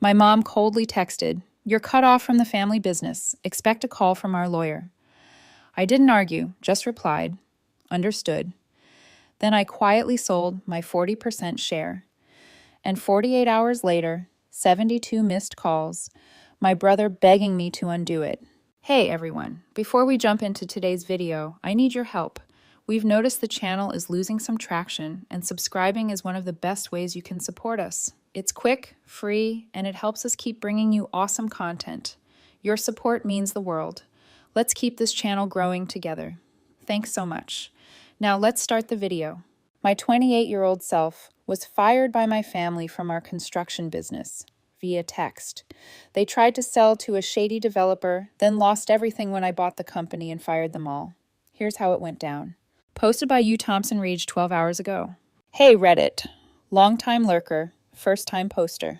My mom coldly texted, "You're cut off from the family business. Expect a call from our lawyer." I didn't argue, just replied, "Understood." Then I quietly sold my 40% share. And 48 hours later, 72 missed calls, my brother begging me to undo it. Hey everyone, before we jump into today's video, I need your help. We've noticed the channel is losing some traction, and subscribing is one of the best ways you can support us. It's quick, free, and it helps us keep bringing you awesome content. Your support means the world. Let's keep this channel growing together. Thanks so much. Now let's start the video. My 28-year-old self was fired by my family from our construction business via text. They tried to sell to a shady developer, then lost everything when I bought the company and fired them all. Here's how it went down. Posted by U. Thompson Reed 12 hours ago. Hey Reddit, long-time lurker, first-time poster.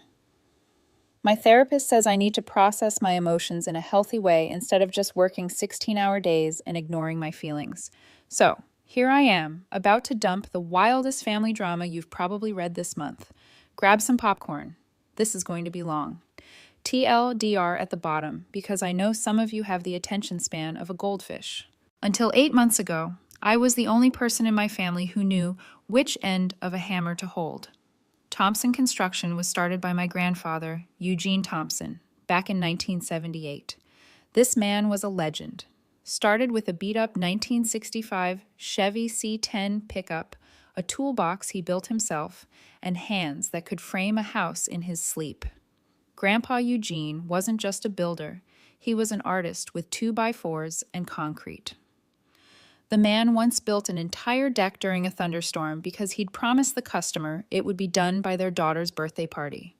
My therapist says I need to process my emotions in a healthy way instead of just working 16-hour days and ignoring my feelings. So, here I am, about to dump the wildest family drama you've probably read this month. Grab some popcorn. This is going to be long. TLDR at the bottom, because I know some of you have the attention span of a goldfish. Until 8 months ago, I was the only person in my family who knew which end of a hammer to hold. Thompson Construction was started by my grandfather, Eugene Thompson, back in 1978. This man was a legend. Started with a beat-up 1965 Chevy C10 pickup, a toolbox he built himself, and hands that could frame a house in his sleep. Grandpa Eugene wasn't just a builder, he was an artist with 2x4s and concrete. The man once built an entire deck during a thunderstorm because he'd promised the customer it would be done by their daughter's birthday party.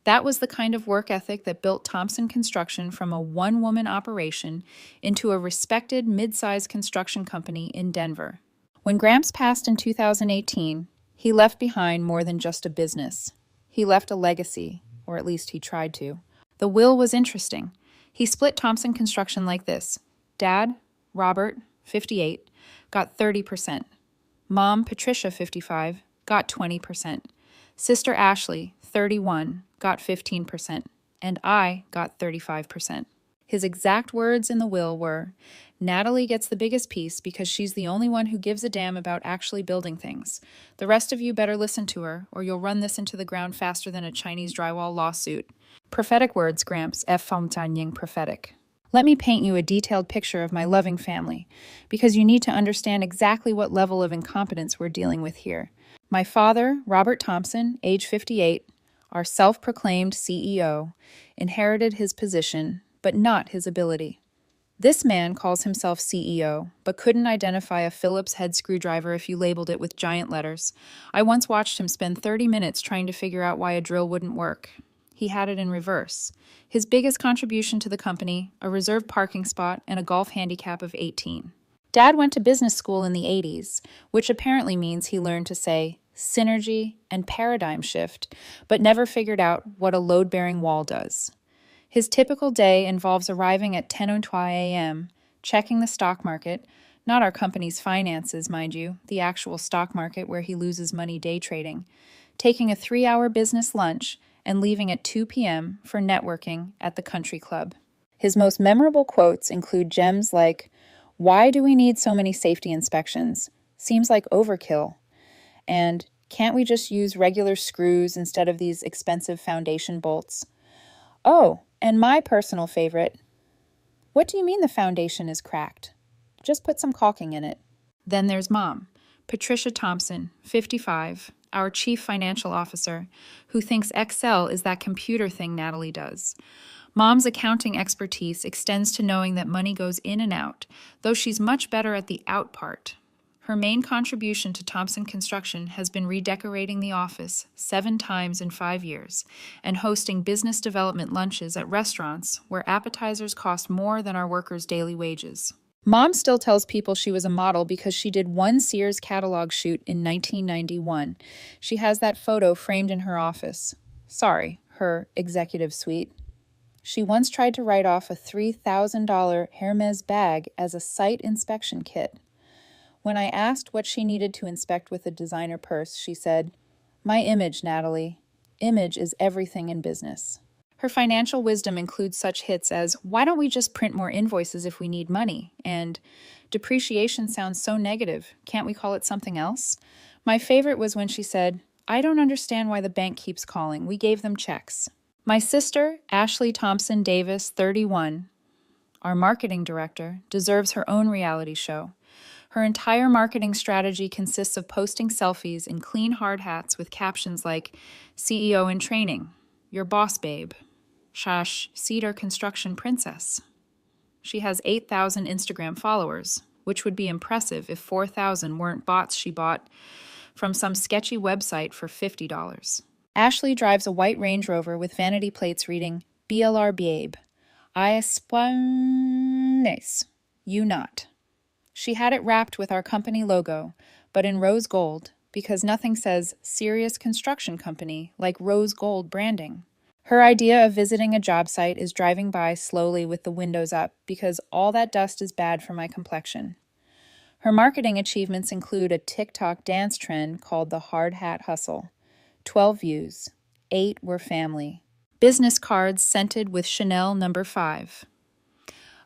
That was the kind of work ethic that built Thompson Construction from a one-woman operation into a respected mid-sized construction company in Denver. When Gramps passed in 2018, he left behind more than just a business. He left a legacy, or at least he tried to. The will was interesting. He split Thompson Construction like this. Dad, Robert, 58, got 30%. Mom, Patricia, 55, got 20%. Sister Ashley, 31, got 15%. And I got 35%. His exact words in the will were, "Natalie gets the biggest piece because she's the only one who gives a damn about actually building things. The rest of you better listen to her, or you'll run this into the ground faster than a Chinese drywall lawsuit." Prophetic words, Gramps, F. Fontaine prophetic. Let me paint you a detailed picture of my loving family, because you need to understand exactly what level of incompetence we're dealing with here. My father, Robert Thompson, age 58, our self-proclaimed CEO, inherited his position, but not his ability. This man calls himself CEO, but couldn't identify a Phillips head screwdriver if you labeled it with giant letters. I once watched him spend 30 minutes trying to figure out why a drill wouldn't work. He had it in reverse. His biggest contribution to the company, a reserved parking spot and a golf handicap of 18. Dad went to business school in the 80s, which apparently means he learned to say synergy and paradigm shift, but never figured out what a load-bearing wall does. His typical day involves arriving at 10:02 a.m., checking the stock market, not our company's finances, mind you, the actual stock market where he loses money day trading, taking a 3-hour business lunch, and leaving at 2 p.m. for networking at the country club. His most memorable quotes include gems like, "Why do we need so many safety inspections? Seems like overkill." And, "Can't we just use regular screws instead of these expensive foundation bolts?" Oh, and my personal favorite, "What do you mean the foundation is cracked? Just put some caulking in it." Then there's Mom, Patricia Thompson, 55, our chief financial officer, who thinks Excel is that computer thing Natalie does. Mom's accounting expertise extends to knowing that money goes in and out, though she's much better at the out part. Her main contribution to Thompson Construction has been redecorating the office 7 times in 5 years and hosting business development lunches at restaurants where appetizers cost more than our workers' daily wages. Mom still tells people she was a model because she did one Sears catalog shoot in 1991. She has that photo framed in her office. Sorry, her executive suite. She once tried to write off a $3,000 Hermes bag as a site inspection kit. When I asked what she needed to inspect with a designer purse, she said, "My image, Natalie." Image is everything in business. Her financial wisdom includes such hits as, "Why don't we just print more invoices if we need money?" And "Depreciation sounds so negative. Can't we call it something else?" My favorite was when she said, "I don't understand why the bank keeps calling. We gave them checks." My sister, Ashley Thompson Davis, 31, our marketing director, deserves her own reality show. Her entire marketing strategy consists of posting selfies in clean hard hats with captions like, "CEO in training," "Your boss babe," "Shash, Cedar Construction Princess." She has 8,000 Instagram followers, which would be impressive if 4,000 weren't bots she bought from some sketchy website for $50. Ashley drives a white Range Rover with vanity plates reading, "BLR Babe. I espones. You not." She had it wrapped with our company logo, but in rose gold, because nothing says serious construction company like rose gold branding. Her idea of visiting a job site is driving by slowly with the windows up because all that dust is bad for my complexion. Her marketing achievements include a TikTok dance trend called the Hard Hat Hustle. 12 views. 8 were family. Business cards scented with Chanel No. 5.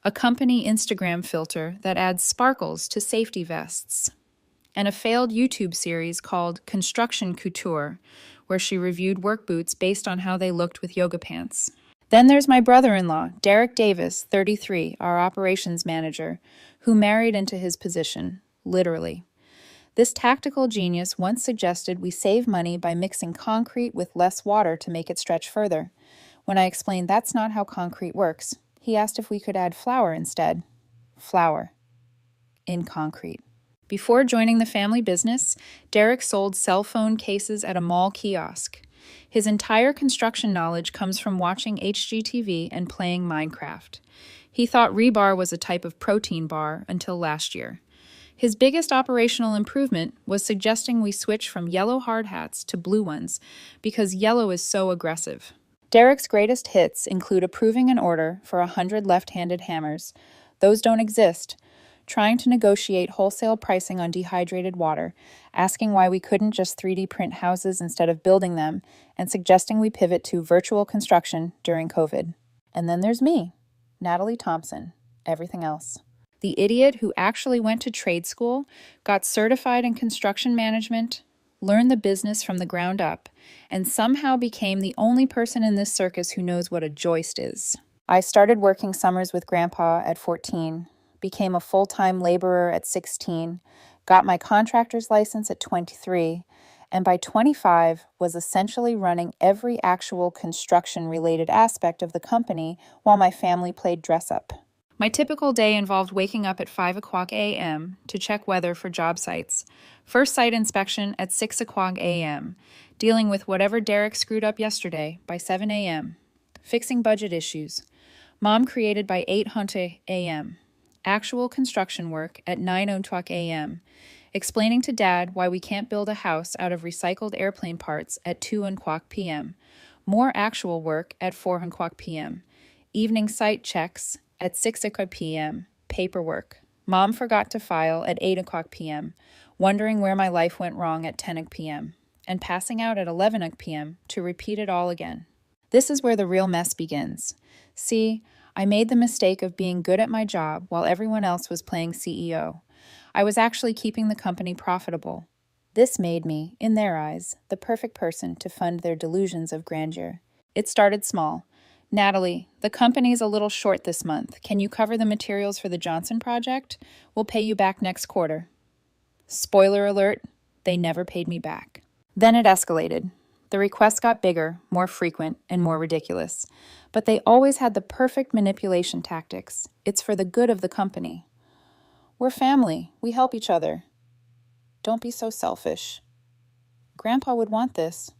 A company Instagram filter that adds sparkles to safety vests, and a failed YouTube series called Construction Couture, where she reviewed work boots based on how they looked with yoga pants. Then there's my brother-in-law, Derek Davis, 33, our operations manager, who married into his position, literally. This tactical genius once suggested we save money by mixing concrete with less water to make it stretch further. When I explained that's not how concrete works, he asked if we could add flour instead. Flour. In concrete. Before joining the family business, Derek sold cell phone cases at a mall kiosk. His entire construction knowledge comes from watching HGTV and playing Minecraft. He thought rebar was a type of protein bar until last year. His biggest operational improvement was suggesting we switch from yellow hard hats to blue ones because yellow is so aggressive. Derek's greatest hits include approving an order for 100 left-handed hammers. Those don't exist. Trying to negotiate wholesale pricing on dehydrated water, asking why we couldn't just 3D print houses instead of building them, and suggesting we pivot to virtual construction during COVID. And then there's me, Natalie Thompson, everything else. The idiot who actually went to trade school, got certified in construction management, learned the business from the ground up, and somehow became the only person in this circus who knows what a joist is. I started working summers with Grandpa at 14, became a full-time laborer at 16, got my contractor's license at 23, and by 25 was essentially running every actual construction-related aspect of the company while my family played dress-up. My typical day involved waking up at 5 o'clock a.m. to check weather for job sites, first site inspection at 6 o'clock a.m., dealing with whatever Derek screwed up yesterday by 7 a.m., fixing budget issues, Mom created by 8:00 a.m., actual construction work at 9:00 a.m., explaining to Dad why we can't build a house out of recycled airplane parts at 2:00 p.m., more actual work at 4:00 p.m., evening site checks at 6:00 p.m., paperwork. Mom forgot to file at 8:00 p.m., wondering where my life went wrong at 10:00 p.m., and passing out at 11:00 p.m. to repeat it all again. This is where the real mess begins. See, I made the mistake of being good at my job while everyone else was playing CEO. I was actually keeping the company profitable. This made me, in their eyes, the perfect person to fund their delusions of grandeur. It started small. "Natalie, the company's a little short this month. Can you cover the materials for the Johnson project? We'll pay you back next quarter." Spoiler alert, they never paid me back. Then it escalated. The requests got bigger, more frequent, and more ridiculous. But they always had the perfect manipulation tactics. It's for the good of the company. "We're family. We help each other." "Don't be so selfish." "Grandpa would want this."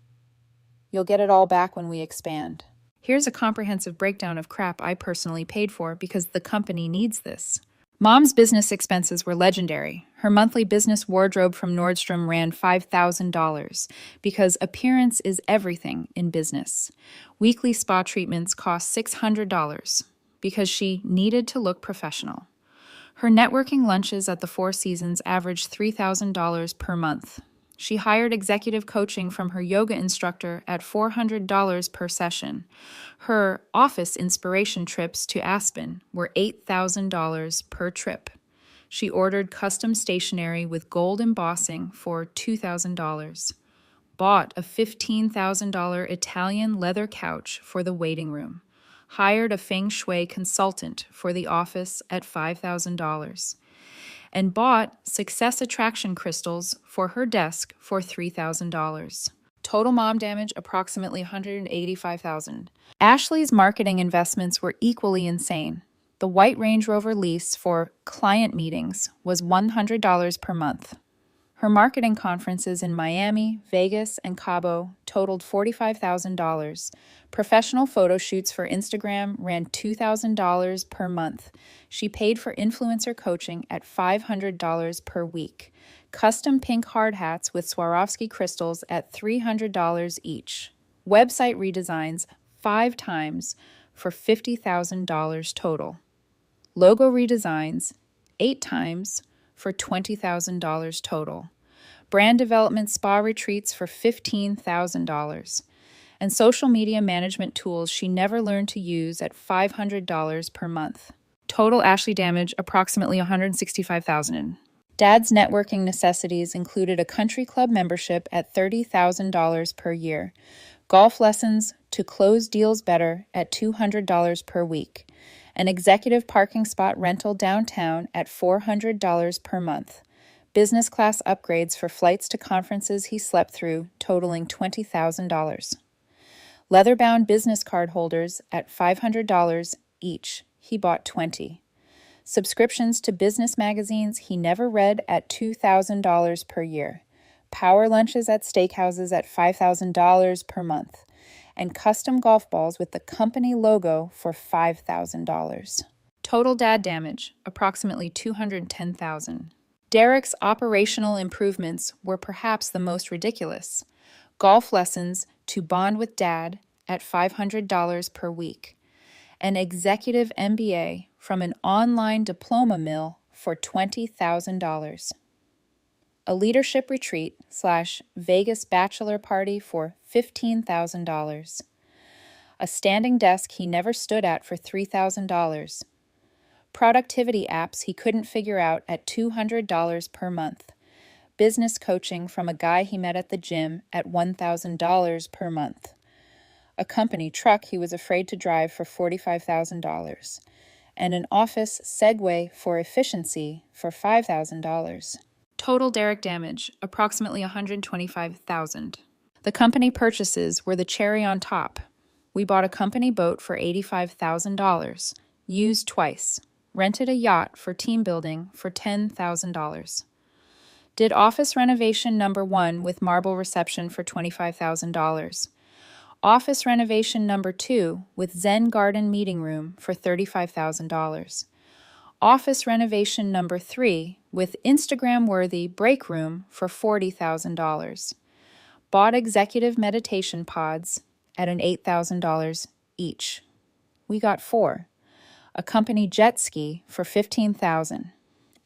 "You'll get it all back when we expand." Here's a comprehensive breakdown of crap I personally paid for because the company needs this. Mom's business expenses were legendary. Her monthly business wardrobe from Nordstrom ran $5,000 because appearance is everything in business. Weekly spa treatments cost $600 because she needed to look professional. Her networking lunches at the Four Seasons averaged $3,000 per month. She hired executive coaching from her yoga instructor at $400 per session. Her office inspiration trips to Aspen were $8,000 per trip. She ordered custom stationery with gold embossing for $2,000. Bought a $15,000 Italian leather couch for the waiting room. Hired a feng shui consultant for the office at $5,000. And bought success attraction crystals for her desk for $3,000. Total mom damage approximately $185,000. Ashley's marketing investments were equally insane. The white Range Rover lease for client meetings was $100 per month. Her marketing conferences in Miami, Vegas, and Cabo totaled $45,000. Professional photo shoots for Instagram ran $2,000 per month. She paid for influencer coaching at $500 per week. Custom pink hard hats with Swarovski crystals at $300 each. Website redesigns 5 times for $50,000 total. Logo redesigns 8 times for $20,000 total. Brand development spa retreats for $15,000. And social media management tools she never learned to use at $500 per month. Total Ashley damage approximately $165,000. Dad's networking necessities included a country club membership at $30,000 per year, golf lessons to close deals better at $200 per week, an executive parking spot rental downtown at $400 per month, business class upgrades for flights to conferences he slept through totaling $20,000, leather-bound business card holders at $500 each. He bought 20. Subscriptions to business magazines he never read at $2,000 per year, power lunches at steakhouses at $5,000 per month, and custom golf balls with the company logo for $5,000. Total dad damage, approximately $210,000. Derek's operational improvements were perhaps the most ridiculous. Golf lessons to bond with dad at $500 per week. An executive MBA from an online diploma mill for $20,000. A leadership retreat / Vegas bachelor party for $15,000. A standing desk he never stood at for $3,000. Productivity apps he couldn't figure out at $200 per month. Business coaching from a guy he met at the gym at $1,000 per month. A company truck he was afraid to drive for $45,000. And an office Segway for efficiency for $5,000. Total Derek damage, approximately $125,000. The company purchases were the cherry on top. We bought a company boat for $85,000, used twice, rented a yacht for team building for $10,000. Did office renovation number 1 with marble reception for $25,000. Office renovation number 2 with Zen garden meeting room for $35,000. Office renovation number 3 with Instagram-worthy break room for $40,000. Bought executive meditation pods at an $8,000 each. We got 4. A company jet ski for $15,000.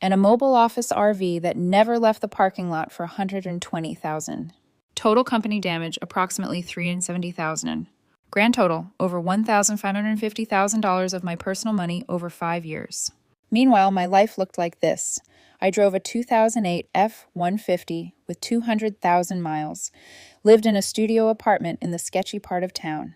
And a mobile office RV that never left the parking lot for $120,000. Total company damage approximately $370,000. Grand total over $1,550,000 of my personal money over 5 years. Meanwhile, my life looked like this. I drove a 2008 F-150 with 200,000 miles, lived in a studio apartment in the sketchy part of town,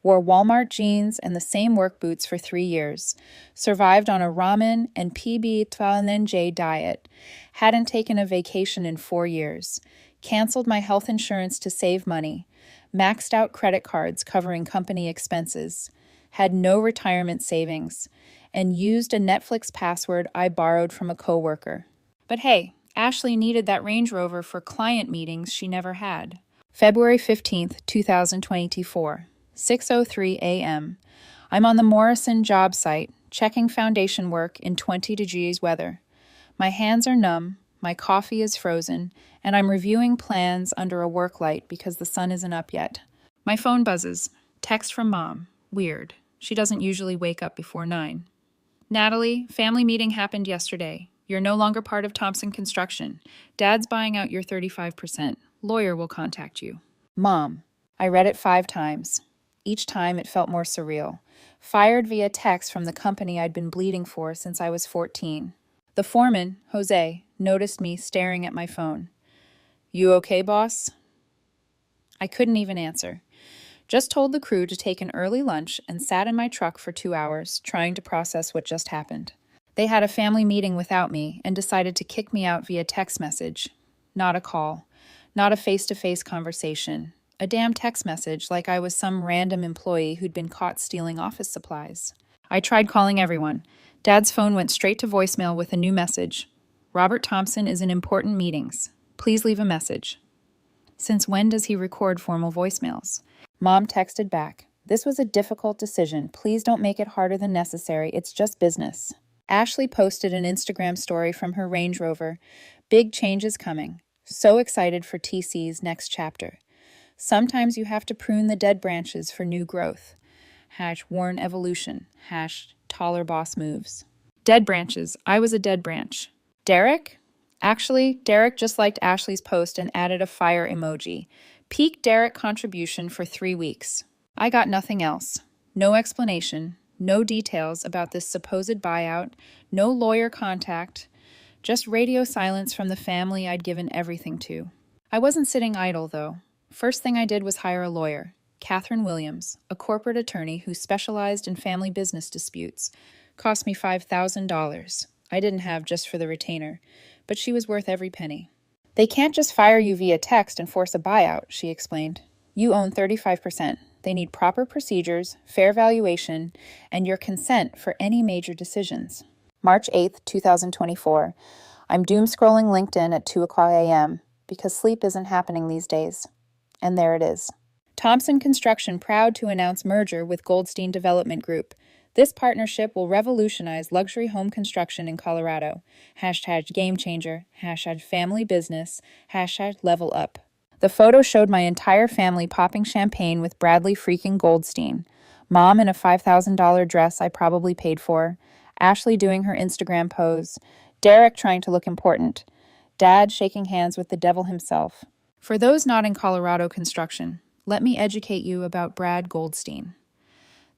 wore Walmart jeans and the same work boots for 3 years, survived on a ramen and PB12NJ diet, hadn't taken a vacation in 4 years, canceled my health insurance to save money, maxed out credit cards covering company expenses, had no retirement savings, and used a Netflix password I borrowed from a coworker. But hey, Ashley needed that Range Rover for client meetings she never had. February 15th, 2024, 6:03 a.m. I'm on the Morrison job site, checking foundation work in 20 degrees weather. My hands are numb, my coffee is frozen, and I'm reviewing plans under a work light because the sun isn't up yet. My phone buzzes. Text from Mom. Weird. She doesn't usually wake up before 9. Natalie, family meeting happened yesterday. You're no longer part of Thompson Construction. Dad's buying out your 35%. Lawyer will contact you. Mom. I read it 5 times. Each time it felt more surreal. Fired via text from the company I'd been bleeding for since I was 14. The foreman, Jose, noticed me staring at my phone. You okay, boss? I couldn't even answer. Just told the crew to take an early lunch and sat in my truck for 2 hours, trying to process what just happened. They had a family meeting without me and decided to kick me out via text message. Not a call. Not a face-to-face conversation. A damn text message like I was some random employee who'd been caught stealing office supplies. I tried calling everyone. Dad's phone went straight to voicemail with a new message. Robert Thompson is in important meetings. Please leave a message. Since when does he record formal voicemails? Mom texted back. This was a difficult decision. Please don't make it harder than necessary. It's just business. Ashley posted an Instagram story from her Range Rover. Big changes coming. So excited for TC's next chapter. Sometimes you have to prune the dead branches for new growth. #Warn evolution. #taller boss moves. Dead branches. I was a dead branch. Derek? Actually, Derek just liked Ashley's post and added a fire emoji. Peak Derek contribution for 3 weeks. I got nothing else. No explanation. No details about this supposed buyout. No lawyer contact. Just radio silence from the family I'd given everything to. I wasn't sitting idle, though. First thing I did was hire a lawyer, Catherine Williams, a corporate attorney who specialized in family business disputes. Cost me $5,000. I didn't have just for the retainer, but she was worth every penny. They can't just fire you via text and force a buyout, she explained. You own 35%. They need proper procedures, fair valuation, and your consent for any major decisions. March 8th, 2024. I'm doom scrolling LinkedIn at 2 a.m. because sleep isn't happening these days. And there it is. Thompson Construction proud to announce merger with Goldstein Development Group. This partnership will revolutionize luxury home construction in Colorado. #game changer. #family business. #level up. The photo showed my entire family popping champagne with Bradley freaking Goldstein. Mom in a $5,000 dress I probably paid for. Ashley doing her Instagram pose. Derek trying to look important. Dad shaking hands with the devil himself. For those not in Colorado construction, let me educate you about Brad Goldstein.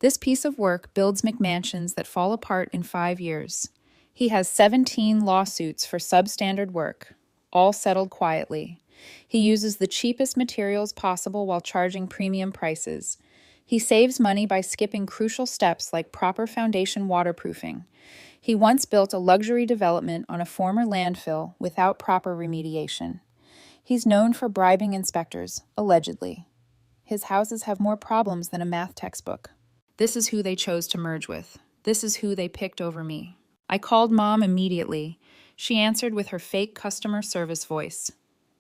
This piece of work builds McMansions that fall apart in 5 years. He has 17 lawsuits for substandard work, all settled quietly. He uses the cheapest materials possible while charging premium prices. He saves money by skipping crucial steps like proper foundation waterproofing. He once built a luxury development on a former landfill without proper remediation. He's known for bribing inspectors, allegedly. His houses have more problems than a math textbook. This is who they chose to merge with. This is who they picked over me. I called Mom immediately. She answered with her fake customer service voice.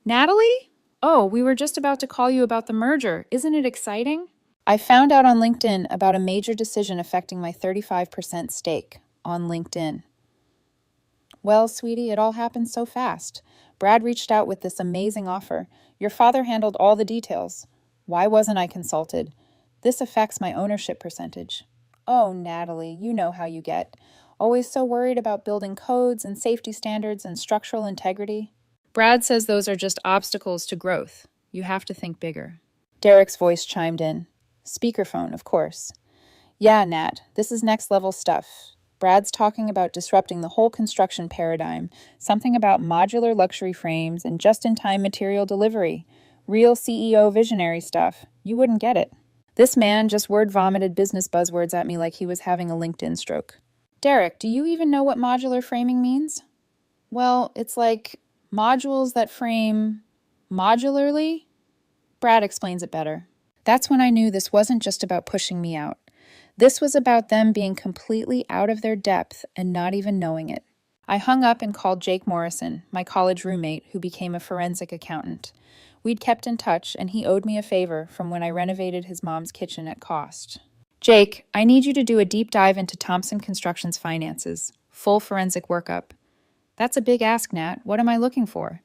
Natalie? Oh, we were just about to call you about the merger. Isn't it exciting? I found out on LinkedIn about a major decision affecting my 35% stake on LinkedIn. Well, sweetie, it all happened so fast. Brad reached out with this amazing offer. Your father handled all the details. Why wasn't I consulted? This affects my ownership percentage. Oh, Natalie, you know how you get. Always so worried about building codes and safety standards and structural integrity. Brad says those are just obstacles to growth. You have to think bigger. Derek's voice chimed in. Speakerphone, of course. Yeah, Nat, this is next level stuff. Brad's talking about disrupting the whole construction paradigm, something about modular luxury frames and just-in-time material delivery. Real CEO visionary stuff. You wouldn't get it. This man just word-vomited business buzzwords at me like he was having a LinkedIn stroke. Derek, do you even know what modular framing means? Well, it's like modules that frame modularly? Brad explains it better. That's when I knew this wasn't just about pushing me out. This was about them being completely out of their depth and not even knowing it. I hung up and called Jake Morrison, my college roommate who became a forensic accountant. We'd kept in touch, and he owed me a favor from when I renovated his mom's kitchen at cost. Jake, I need you to do a deep dive into Thompson Construction's finances. Full forensic workup. That's a big ask, Nat. What am I looking for?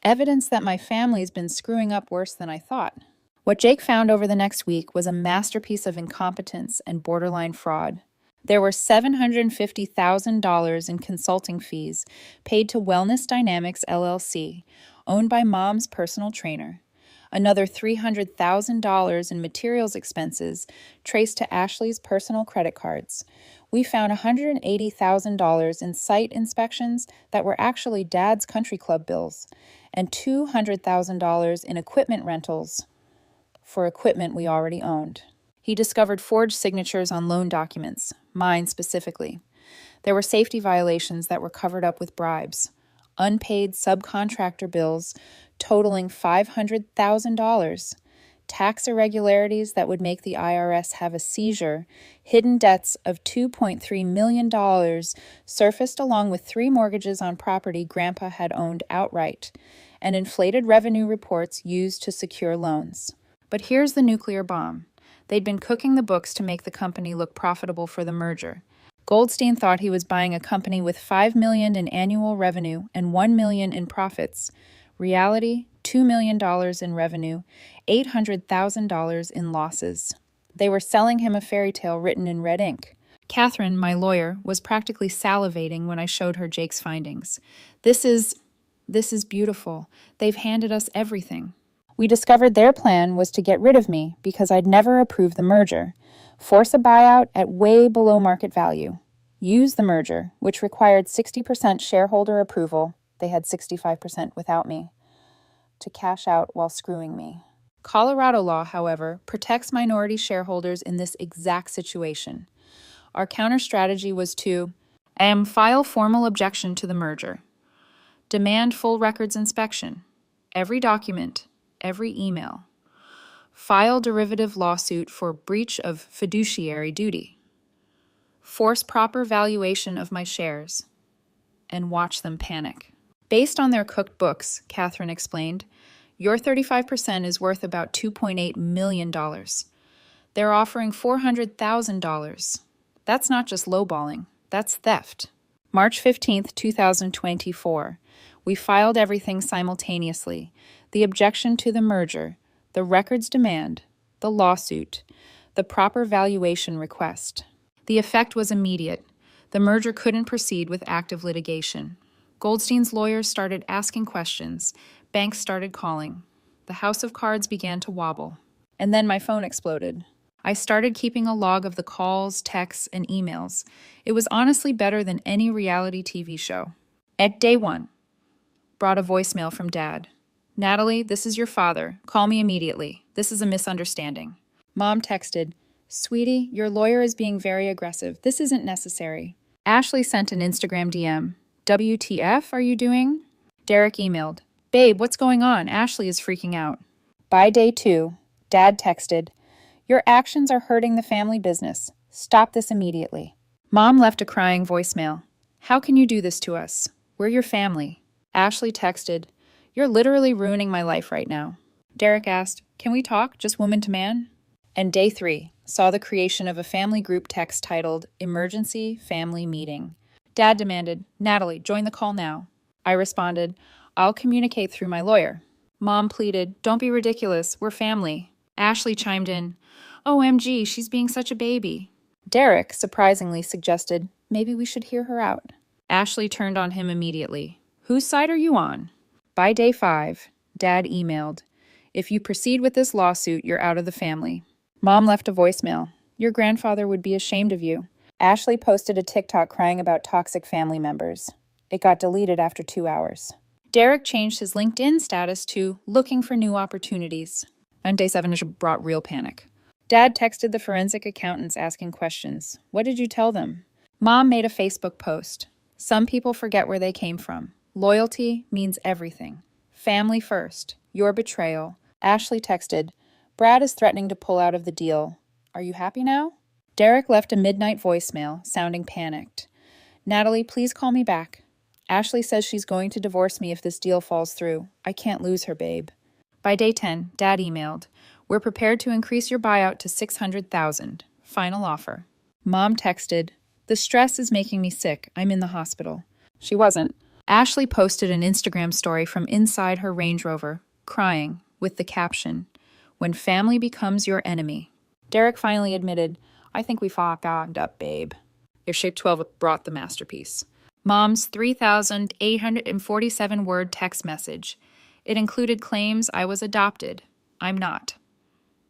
Evidence that my family's been screwing up worse than I thought. What Jake found over the next week was a masterpiece of incompetence and borderline fraud. There were $750,000 in consulting fees paid to Wellness Dynamics LLC, owned by Mom's personal trainer. Another $300,000 in materials expenses traced to Ashley's personal credit cards. We found $180,000 in site inspections that were actually Dad's country club bills, and $200,000 in equipment rentals for equipment we already owned. He discovered forged signatures on loan documents, mine specifically. There were safety violations that were covered up with bribes, unpaid subcontractor bills totaling $500,000, tax irregularities that would make the IRS have a seizure, hidden debts of $2.3 million surfaced along with 3 mortgages on property Grandpa had owned outright, and inflated revenue reports used to secure loans. But here's the nuclear bomb. They'd been cooking the books to make the company look profitable for the merger. Goldstein thought he was buying a company with $5 million in annual revenue and $1 million in profits. Reality, $2 million in revenue, $800,000 in losses. They were selling him a fairy tale written in red ink. Catherine, my lawyer, was practically salivating when I showed her Jake's findings. This is beautiful. They've handed us everything. We discovered their plan was to get rid of me because I'd never approved the merger, force a buyout at way below market value, use the merger, which required 60% shareholder approval, they had 65% without me, to cash out while screwing me. Colorado law, however, protects minority shareholders in this exact situation. Our counter strategy was to file formal objection to the merger, demand full records inspection, every document, every email, file derivative lawsuit for breach of fiduciary duty, force proper valuation of my shares, and watch them panic. Based on their cooked books, Catherine explained, your 35% is worth about $2.8 million. They're offering $400,000. That's not just lowballing, that's theft. March 15th, 2024. We filed everything simultaneously. The objection to the merger, the records demand, the lawsuit, the proper valuation request. The effect was immediate. The merger couldn't proceed with active litigation. Goldstein's lawyers started asking questions. Banks started calling. The house of cards began to wobble. And then my phone exploded. I started keeping a log of the calls, texts, and emails. It was honestly better than any reality TV show. At day 1, brought a voicemail from Dad. Natalie, this is your father. Call me immediately. This is a misunderstanding. Mom texted, Sweetie, your lawyer is being very aggressive. This isn't necessary. Ashley sent an Instagram DM. WTF are you doing? Derek emailed, Babe, what's going on? Ashley is freaking out. By day 2, Dad texted, Your actions are hurting the family business. Stop this immediately. Mom left a crying voicemail. How can you do this to us? We're your family. Ashley texted, You're literally ruining my life right now. Derek asked, Can we talk, just woman to man? And day 3 saw the creation of a family group text titled Emergency Family Meeting. Dad demanded, Natalie, join the call now. I responded, I'll communicate through my lawyer. Mom pleaded, Don't be ridiculous, we're family. Ashley chimed in, OMG, she's being such a baby. Derek, surprisingly, suggested, maybe we should hear her out. Ashley turned on him immediately. Whose side are you on? By day 5, Dad emailed, If you proceed with this lawsuit, you're out of the family. Mom left a voicemail. Your grandfather would be ashamed of you. Ashley posted a TikTok crying about toxic family members. It got deleted after 2 hours. Derek changed his LinkedIn status to looking for new opportunities. On day 7, it brought real panic. Dad texted the forensic accountants asking questions. What did you tell them? Mom made a Facebook post. Some people forget where they came from. Loyalty means everything. Family first. Your betrayal. Ashley texted, Brad is threatening to pull out of the deal. Are you happy now? Derek left a midnight voicemail, sounding panicked. Natalie, please call me back. Ashley says she's going to divorce me if this deal falls through. I can't lose her, babe. By day 10, Dad emailed, We're prepared to increase your buyout to $600,000. Final offer. Mom texted, The stress is making me sick. I'm in the hospital. She wasn't. Ashley posted an Instagram story from inside her Range Rover, crying, with the caption, When family becomes your enemy. Derek finally admitted, I think we fucked up, babe. If Shape 12 brought the masterpiece. Mom's 3,847-word text message. It included claims I was adopted. I'm not.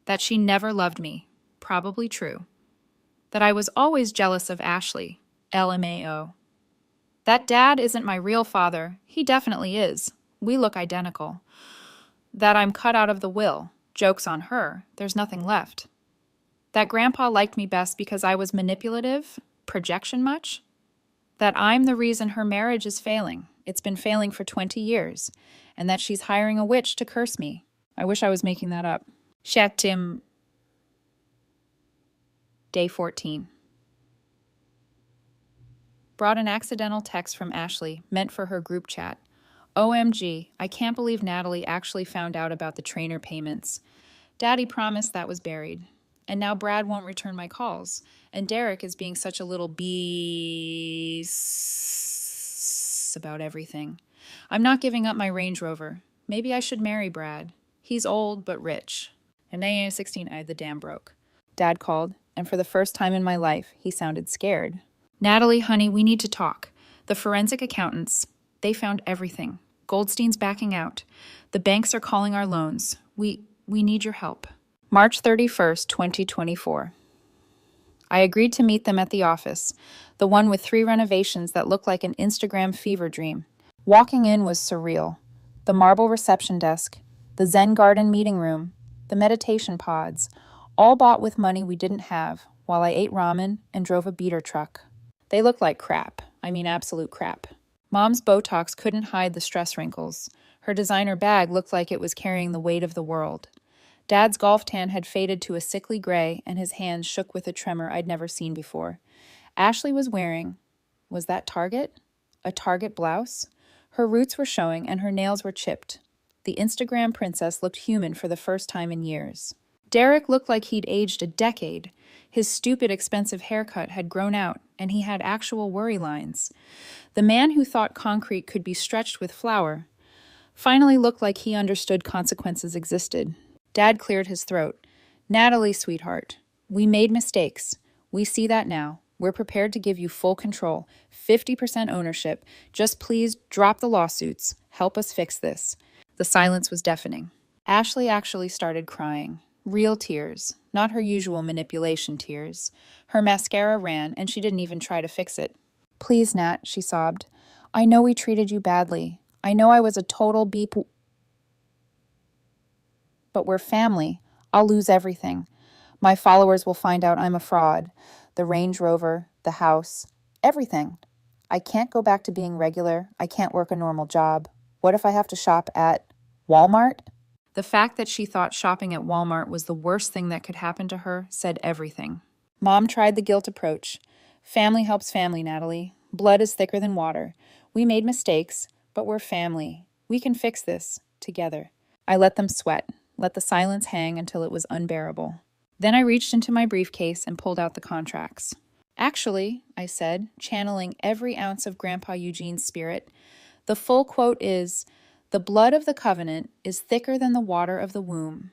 That she never loved me. Probably true. That I was always jealous of Ashley. LMAO. That Dad isn't my real father. He definitely is. We look identical. That I'm cut out of the will. Joke's on her. There's nothing left. That Grandpa liked me best because I was manipulative. Projection much? That I'm the reason her marriage is failing. It's been failing for 20 years. And that she's hiring a witch to curse me. I wish I was making that up. Shatim. Day 14. Brought an accidental text from Ashley, meant for her group chat. OMG, I can't believe Natalie actually found out about the trainer payments. Daddy promised that was buried. And now Brad won't return my calls. And Derek is being such a little beast about everything. I'm not giving up my Range Rover. Maybe I should marry Brad. He's old but rich. And at 16, the dam broke. Dad called, and for the first time in my life, he sounded scared. Natalie, honey, we need to talk. The forensic accountants, they found everything. Goldstein's backing out. The banks are calling our loans. We need your help. March 31st, 2024. I agreed to meet them at the office, the one with 3 renovations that looked like an Instagram fever dream. Walking in was surreal. The marble reception desk, the Zen garden meeting room, the meditation pods, all bought with money we didn't have, while I ate ramen and drove a beater truck. They looked like crap. I mean absolute crap. Mom's Botox couldn't hide the stress wrinkles. Her designer bag looked like it was carrying the weight of the world. Dad's golf tan had faded to a sickly gray, and his hands shook with a tremor I'd never seen before. Ashley was wearing, was that Target? A Target blouse? Her roots were showing, and her nails were chipped. The Instagram princess looked human for the first time in years. Derek looked like he'd aged a decade. His stupid, expensive haircut had grown out, and he had actual worry lines. The man who thought concrete could be stretched with flour finally looked like he understood consequences existed. Dad cleared his throat. Natalie, sweetheart, we made mistakes. We see that now. We're prepared to give you full control, 50% ownership. Just please drop the lawsuits. Help us fix this. The silence was deafening. Ashley actually started crying. Real tears, not her usual manipulation tears. Her mascara ran, and she didn't even try to fix it. Please, Nat, she sobbed. I know we treated you badly. I know I was a total beep. But we're family. I'll lose everything. My followers will find out I'm a fraud. The Range Rover, the house, everything. I can't go back to being regular. I can't work a normal job. What if I have to shop at Walmart? The fact that she thought shopping at Walmart was the worst thing that could happen to her said everything. Mom tried the guilt approach. Family helps family, Natalie. Blood is thicker than water. We made mistakes, but we're family. We can fix this together. I let them sweat, let the silence hang until it was unbearable. Then I reached into my briefcase and pulled out the contracts. Actually, I said, channeling every ounce of Grandpa Eugene's spirit, the full quote is, "The blood of the covenant is thicker than the water of the womb."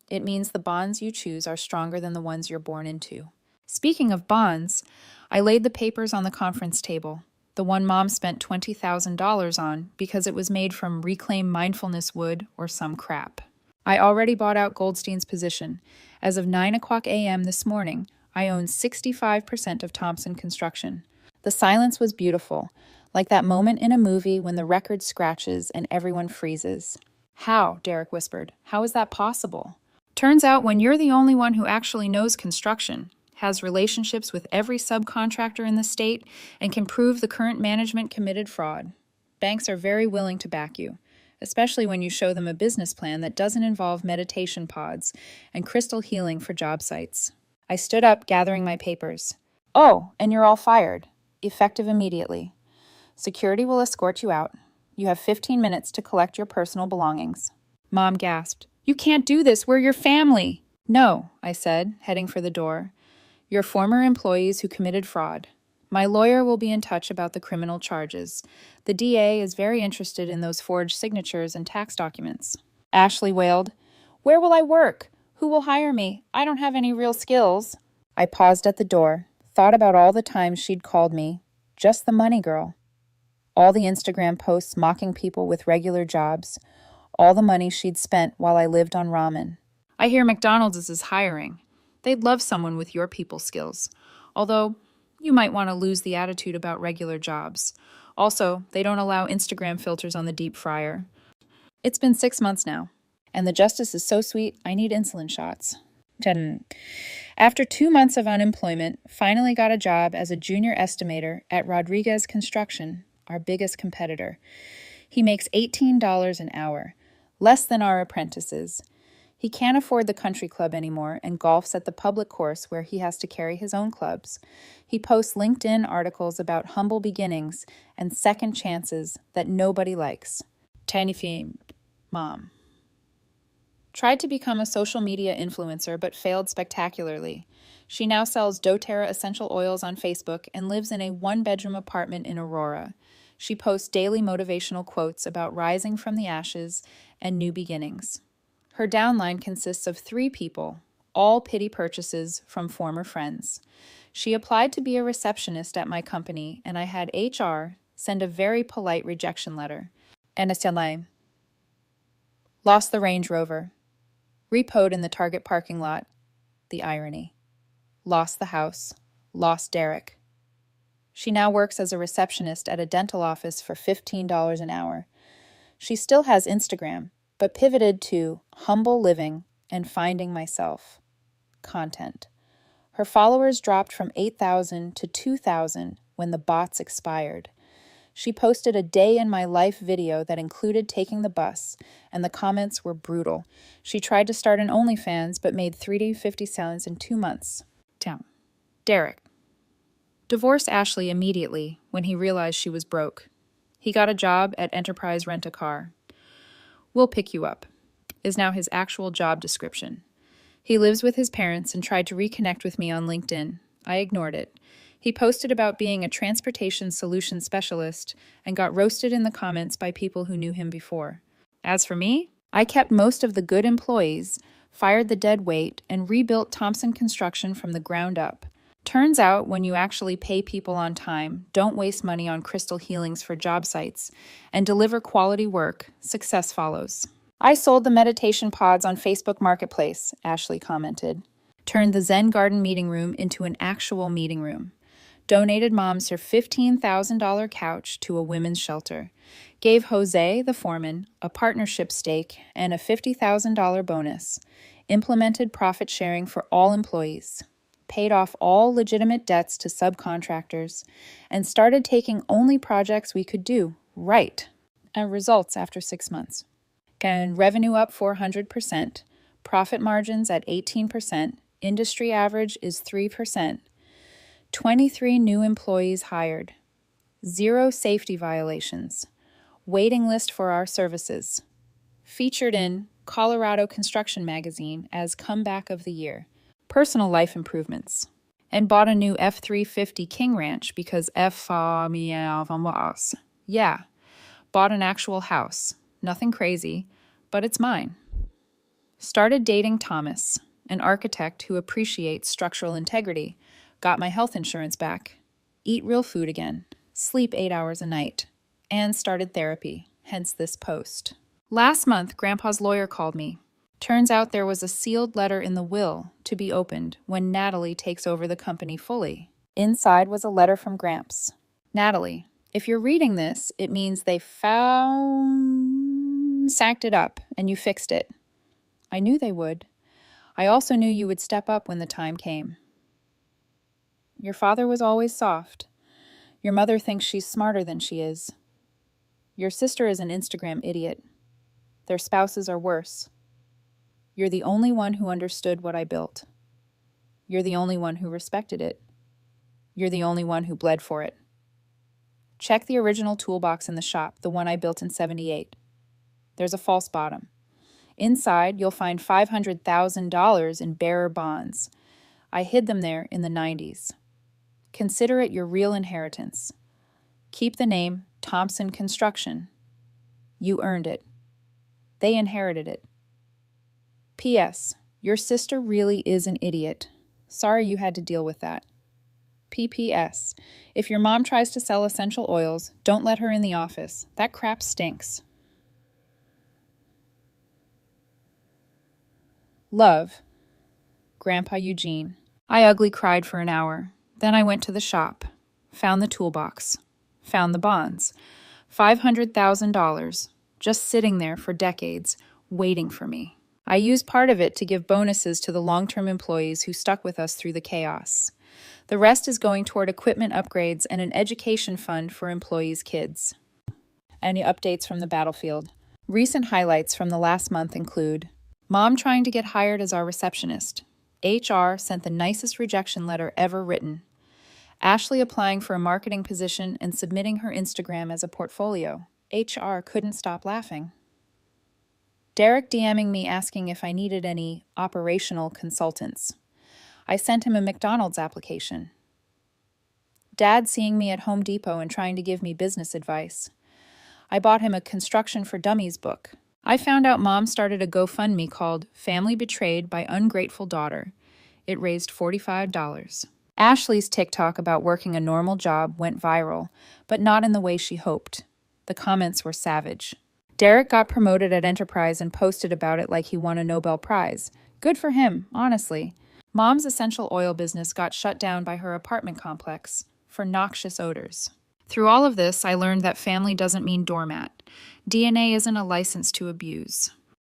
It means the bonds you choose are stronger than the ones you're born into. Speaking of bonds, I laid the papers on the conference table, the one Mom spent $20,000 on because it was made from reclaimed mindfulness wood or some crap. I already bought out Goldstein's position. As of 9:00 a.m. this morning, I own 65% of Thompson Construction. The silence was beautiful, like that moment in a movie when the record scratches and everyone freezes. How? Derek whispered. How is that possible? Turns out when you're the only one who actually knows construction, has relationships with every subcontractor in the state, and can prove the current management committed fraud, banks are very willing to back you, especially when you show them a business plan that doesn't involve meditation pods and crystal healing for job sites. I stood up, gathering my papers. Oh, and you're all fired. Effective immediately. Security will escort you out. You have 15 minutes to collect your personal belongings. Mom gasped. You can't do this. We're your family. No, I said, heading for the door. Your former employees who committed fraud. My lawyer will be in touch about the criminal charges. The DA is very interested in those forged signatures and tax documents. Ashley wailed. Where will I work? Who will hire me? I don't have any real skills. I paused at the door, Thought about all the times she'd called me, just the money girl. All the Instagram posts mocking people with regular jobs. All the money she'd spent while I lived on ramen. I hear McDonald's is hiring. They'd love someone with your people skills. Although, you might want to lose the attitude about regular jobs. Also, they don't allow Instagram filters on the deep fryer. It's been 6 months now, and the justice is so sweet, I need insulin shots. Didn. After 2 months of unemployment, finally got a job as a junior estimator at Rodriguez Construction, our biggest competitor. He makes $18 an hour, less than our apprentices. He can't afford the country club anymore and golfs at the public course where he has to carry his own clubs. He posts LinkedIn articles about humble beginnings and second chances that nobody likes. Tanifim, Mom. Tried to become a social media influencer but failed spectacularly. She now sells doTERRA essential oils on Facebook and lives in a one-bedroom apartment in Aurora. She posts daily motivational quotes about rising from the ashes and new beginnings. Her downline consists of 3 people, all pity purchases from former friends. She applied to be a receptionist at my company, and I had HR send a very polite rejection letter. And lost the Range Rover. Repoed in the Target parking lot. The irony. Lost the house. Lost Derek. She now works as a receptionist at a dental office for $15 an hour. She still has Instagram, but pivoted to humble living and finding myself content. Her followers dropped from 8,000 to 2,000 when the bots expired. She posted a day in my life video that included taking the bus, and the comments were brutal. She tried to start an OnlyFans, but made $350 in 2 months. Down. Derek. Divorced Ashley immediately when he realized she was broke. He got a job at Enterprise Rent-A-Car. "We'll pick you up," is now his actual job description. He lives with his parents and tried to reconnect with me on LinkedIn. I ignored it. He posted about being a transportation solution specialist and got roasted in the comments by people who knew him before. As for me, I kept most of the good employees, fired the dead weight, and rebuilt Thompson Construction from the ground up. Turns out, when you actually pay people on time, don't waste money on crystal healings for job sites, and deliver quality work, success follows. I sold the meditation pods on Facebook Marketplace, Ashley commented. Turned the Zen Garden meeting room into an actual meeting room. Donated moms her $15,000 couch to a women's shelter. Gave Jose, the foreman, a partnership stake and a $50,000 bonus. Implemented profit sharing for all employees. Paid off all legitimate debts to subcontractors, and started taking only projects we could do right. And results after 6 months. And revenue up 400%, profit margins at 18%, industry average is 3%. 23 new employees hired. 0 safety violations. Waiting list for our services. Featured in Colorado Construction Magazine as Comeback of the Year. Personal life improvements. And bought a new F-350 King Ranch because Yeah, bought an actual house. Nothing crazy, but it's mine. Started dating Thomas, an architect who appreciates structural integrity. Got my health insurance back. Eat real food again. Sleep 8 hours a night. And started therapy, hence this post. Last month, Grandpa's lawyer called me. Turns out there was a sealed letter in the will to be opened when Natalie takes over the company fully. Inside was a letter from Gramps. "Natalie, if you're reading this, it means they sacked it up and you fixed it. I knew they would. I also knew you would step up when the time came. Your father was always soft. Your mother thinks she's smarter than she is. Your sister is an Instagram idiot. Their spouses are worse. You're the only one who understood what I built. You're the only one who respected it. You're the only one who bled for it. Check the original toolbox in the shop, the one I built in '78. There's a false bottom. Inside, you'll find $500,000 in bearer bonds. I hid them there in the '90s. Consider it your real inheritance. Keep the name Thompson Construction. You earned it. They inherited it. P.S. Your sister really is an idiot. Sorry you had to deal with that. PPS. If your mom tries to sell essential oils, don't let her in the office. That crap stinks. Love, Grandpa Eugene. I ugly cried for an hour. Then I went to the shop, found the toolbox, found the bonds. $500,000, just sitting there for decades, waiting for me. I used part of it to give bonuses to the long-term employees who stuck with us through the chaos. The rest is going toward equipment upgrades and an education fund for employees' kids. Any updates from the battlefield? Recent highlights from the last month include Mom trying to get hired as our receptionist. HR sent the nicest rejection letter ever written. Ashley applying for a marketing position and submitting her Instagram as a portfolio. HR couldn't stop laughing. Derek DMing me asking if I needed any operational consultants. I sent him a McDonald's application. Dad seeing me at Home Depot and trying to give me business advice. I bought him a Construction for Dummies book. I found out Mom started a GoFundMe called Family Betrayed by Ungrateful Daughter. It raised $45. Ashley's TikTok about working a normal job went viral, but not in the way she hoped. The comments were savage. Derek got promoted at Enterprise and posted about it like he won a Nobel Prize. Good for him, honestly. Mom's essential oil business got shut down by her apartment complex for noxious odors. Through all of this, I learned that family doesn't mean doormat. DNA isn't a license to abuse.